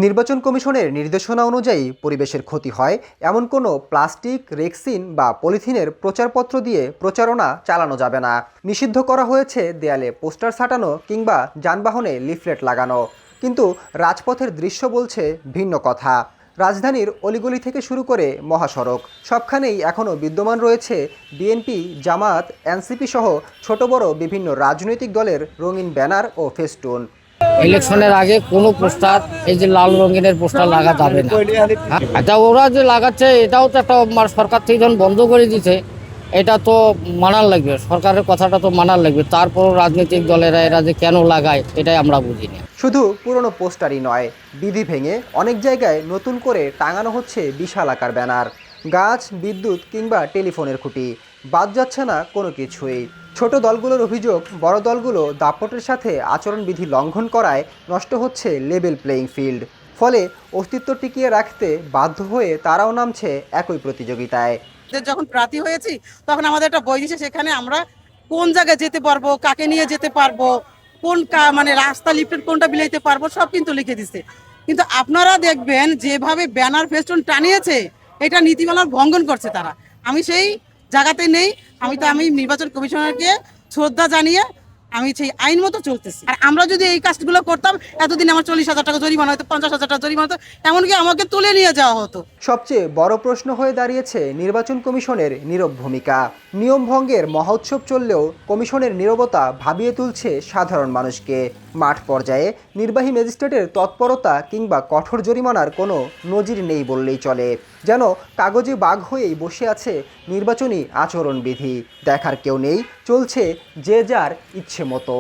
নির্বাচন কমিশনের নির্দেশনা অনুযায়ী পরিবেশের ক্ষতি হয় এমন কোনো প্লাস্টিক, রেক্সিন বা পলিথিনের প্রচারপত্র দিয়ে প্রচারণা চালানো যাবে না। নিষিদ্ধ করা হয়েছে দেয়ালে পোস্টার সাটানো কিংবা যানবাহনে লিফলেট লাগানো। কিন্তু রাজপথের দৃশ্য বলছে ভিন্ন কথা। রাজধানীর অলিগলি থেকে শুরু করে মহাসড়ক সবখানেই এখনও বিদ্যমান রয়েছে বিএনপি, জামায়াত, এনসিপি সহ ছোট বড় বিভিন্ন রাজনৈতিক দলের রঙিন ব্যানার ও ফেস্টুন। ইলেকশনের আগে কোনো পোস্টার, এই যে লাল রঙিনের পোস্টার লাগা যাবে না। এটা ওরা যে লাগাচ্ছে এটাও তো একটা সরকার থেকে যখন বন্ধ করে দিছে, এটা তো মানার লাগবে, সরকারের কথাটা তো মানার লাগবে। তারপর রাজনৈতিক দলেরা এরা যে কেন লাগায় এটাই আমরা বুঝি না। শুধু পুরনো পোস্টারই নয়, বিধি ভেঙে অনেক জায়গায় নতুন করে টাঙানো হচ্ছে বিশাল আকার ব্যানার। গাছ, বিদ্যুৎ কিংবা টেলিফোনের খুঁটি, বাদ যাচ্ছে না কোনো কিছুই। ছোট দলগুলোর অভিযোগ, বড় দলগুলো দাপটের সাথে আচরণবিধি লঙ্ঘন করায় নষ্ট হচ্ছে লেভেল প্লেয়িং ফিল্ড। ফলে অস্তিত্ব টিকিয়ে রাখতে বাধ্য হয়ে তারাও নামছে একই প্রতিযোগিতায়। যখন প্রার্থী হয়েছি তখন আমাদের একটা বই দিয়েছে, সেখানে আমরা কোন জায়গায় যেতে পারবো, কাকে নিয়ে যেতে পারবো, কোন মানে রাস্তা লিফলেট কোনটা বিলাইতে পারবো, সব কিন্তু লিখে দিচ্ছে। কিন্তু আপনারা দেখবেন যেভাবে ব্যানার ফেস্টুন টানিয়েছে, এটা নীতিমালার ভঙ্গন করছে তারা। আমি সেই জায়গাতে নেই। আমি নির্বাচন কমিশনারকে শ্রদ্ধা জানিয়ে আমি সেই আইন মতো চলতেছি। আর আমরা যদি এই কাজগুলো করতাম, এতদিন আমার 40,000 টাকা জরিমানা হতো, 50,000 টাকা জরিমানা হতো, এমনকি আমাকে তুলে নিয়ে যাওয়া হতো। সবচেয়ে বড় প্রশ্ন হয়ে দাঁড়িয়েছে নির্বাচন কমিশনের নীরব ভূমিকা। নিয়ম ভঙ্গের মহোৎসব চললেও কমিশনের নীরবতা ভাবিয়ে তুলছে সাধারণ মানুষকে। মাঠ পর্যায়ে নির্বাহী ম্যাজিস্ট্রেটের তৎপরতা কিংবা কঠোর জরিমানার কোনো নজির নেই বললেই চলে। যেন কাগজে বাঘ হয়েই বসে আছে নির্বাচনী আচরণবিধি। দেখার কেউ নেই, চলছে যে যার ইচ্ছে মতো।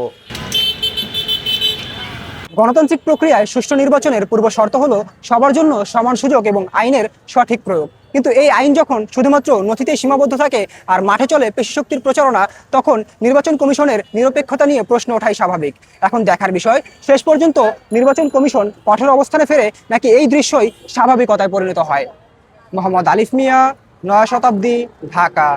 গণতান্ত্রিক প্রক্রিয়ায় সুষ্ঠু নির্বাচনের পূর্ব শর্ত হলো সবার জন্য সমান সুযোগ এবং আইনের সঠিক প্রয়োগ। কিন্তু এই আইন যখন শুধুমাত্র নথিতে সীমাবদ্ধ থাকে আর মাঠে চলে পেশিশক্তির প্রচারণা, তখন নির্বাচন কমিশনের নিরপেক্ষতা নিয়ে প্রশ্ন ওঠাই স্বাভাবিক। এখন দেখার বিষয়, শেষ পর্যন্ত নির্বাচন কমিশন কঠোর অবস্থানে ফেরে নাকি এই দৃশ্যই স্বাভাবিকতায় পরিণত হয়। মোহাম্মদ আলিফ মিয়া, নয়া শতাব্দী, ঢাকা।